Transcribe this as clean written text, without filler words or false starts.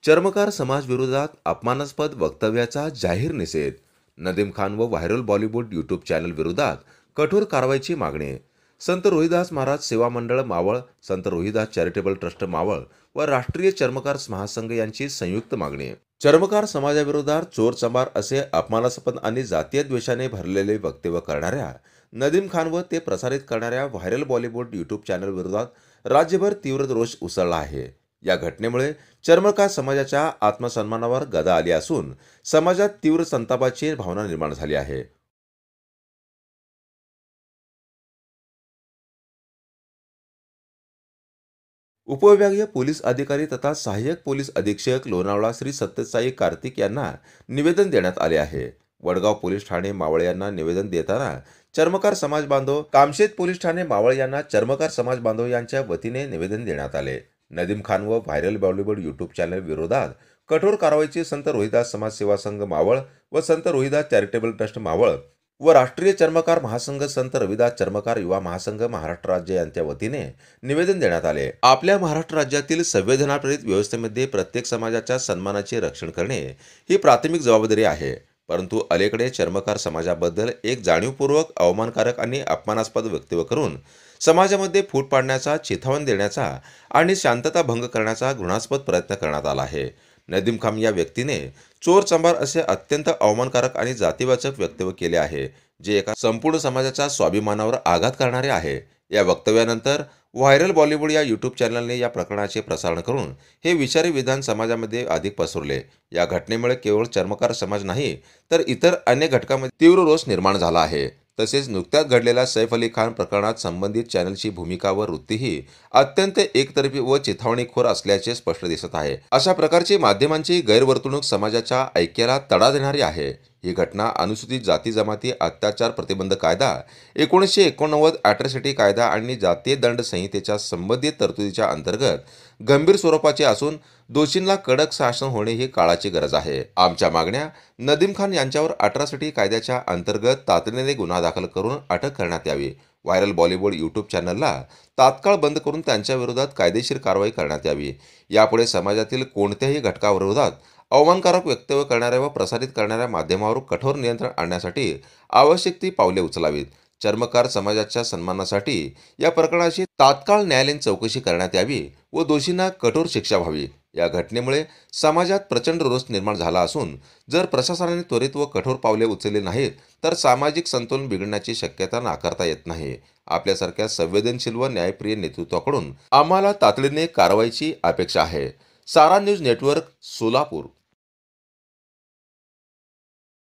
चर्मकार समाज विरोधात अपमानास्पद वक्तव्याचा जाहीर निषेध. नदीम खान व व्हायरल बॉलिवूड यूट्यूब चॅनल विरोधात कठोर कारवाईची मागणी. संत रोहिदास महाराज सेवा मंडळ मावळ, संत रोहिदास चॅरिटेबल ट्रस्ट मावळ व राष्ट्रीय चर्मकार महासंघ यांची संयुक्त मागणी. चर्मकार समाजाविरोधात चोर चंबार असे अपमानास्पद आणि जातीय द्वेषाने भरलेले वक्तव्य करणाऱ्या नदीम खान व ते प्रसारित करणाऱ्या व्हायरल बॉलिवूड यूट्यूब चॅनल विरोधात राज्यभर तीव्र रोष उसळला आहे. या घटनेमुळे चर्मकार समाजाच्या आत्मसन्मानावर गदा आली असून समाजात तीव्र संतापाची भावना निर्माण झाली आहे. उपविभागीय पोलीस अधिकारी तथा सहाय्यक पोलीस अधीक्षक लोणावळा श्री सत्यसाई कार्तिक यांना निवेदन देण्यात आले आहे. वडगाव पोलीस ठाणे मावळ यांना निवेदन देताना चर्मकार समाज बांधव, कामशेत पोलीस ठाणे मावळ यांना चर्मकार समाज बांधव यांच्या वतीने निवेदन देण्यात आले. नदीम खान व व्हायरल बॉलिवूड यूट्यूब चॅनल विरोधात कठोर कारवाईची संत रोहिदास समाज सेवा संघ मावळ व संत रोहिदास चॅरिटेबल ट्रस्ट मावळ व राष्ट्रीय चर्मकार महासंघ, संत रविदास चर्मकार युवा महासंघ महाराष्ट्र राज्य यांच्या वतीने निवेदन देण्यात आले. आपल्या महाराष्ट्र राज्यातील संवेदनाप्रेरित व्यवस्थेमध्ये प्रत्येक समाजाच्या सन्मानाचे रक्षण करणे ही प्राथमिक जबाबदारी आहे. परंतु अलीकडे चर्मकार समाजाबद्दल एक जाणीवपूर्वक अवमानकारक आणि अपमानास्पद वक्तव्य करून समाजामध्ये फूट पाडण्याचा, चिथावण देण्याचा आणि शांतता भंग करण्याचा घृणास्पद प्रयत्न करण्यात आला आहे. नदीम खान या व्यक्तीने चोर चंबार असे अत्यंत अवमानकारक आणि जातीवाचक वक्तव्य केले आहे, जे एका संपूर्ण समाजाच्या स्वाभिमानावर आघात करणारे आहे. या वक्तव्यानंतर व्हायरल बॉलिवूड या यूट्यूब चॅनलने या प्रकरणाचे प्रसारण करून हे विषारी विधान समाजामध्ये अधिक पसरले. या घटनेमुळे केवळ चर्मकार समाज नाही तर इतर अनेक घटकांमध्ये तीव्र रोष निर्माण झाला आहे. तसेच नुकत्याच घडलेल्या सैफ अली खान प्रकरणात संबंधित चॅनलची भूमिका व वृत्तीही अत्यंत एकतर्फी व चिथावणीखोर असल्याचे स्पष्ट दिसत आहे. अशा प्रकारची माध्यमांची गैरवर्तणूक समाजाच्या ऐक्याला तडा देणारी आहे. ही घटना अनुसूचित जाती जमाती अत्याचार प्रतिबंध कायदा 1989, अॅट्रॉसिटी कायदा आणि जातीय दंड संहितेच्या संबंधित तरतुदीच्या अंतर्गत गंभीर स्वरूपाची असून दोषींना कडक शासन होणे ही काळाची गरज आहे. आमच्या मागण्या नदीम खान यांच्यावर अॅट्रॉसिटी कायद्याच्या अंतर्गत तातडीने गुन्हा दाखल करून अटक करण्यात यावी. व्हायरल बॉलिवूड यूट्यूब चॅनलला तात्काळ बंद करून त्यांच्या विरोधात कायदेशीर कारवाई करण्यात यावी. यापुढे समाजातील कोणत्याही घटकाविरोधात अवमानकारक वक्तव्य करणाऱ्या व प्रसारित करणाऱ्या माध्यमावर कठोर नियंत्रण आणण्यासाठी आवश्यक ती पावले उचलावीत. चर्मकार समाजाच्या सन्मानासाठी या प्रकरणाची तात्काळ न्यायालयीन चौकशी करण्यात यावी व दोषींना कठोर शिक्षा व्हावी. या घटनेमुळे समाजात प्रचंड रोष निर्माण झाला असून जर प्रशासनाने त्वरित व कठोर पावले उचलली नाहीत तर सामाजिक संतुलन बिघडण्याची शक्यता नाकारता येत नाही. आपल्यासारख्या संवेदनशील व न्यायप्रिय नेतृत्वाकडून आम्हाला तातडीने कारवाईची अपेक्षा आहे. सारा न्यूज नेटवर्क, सोलापूर.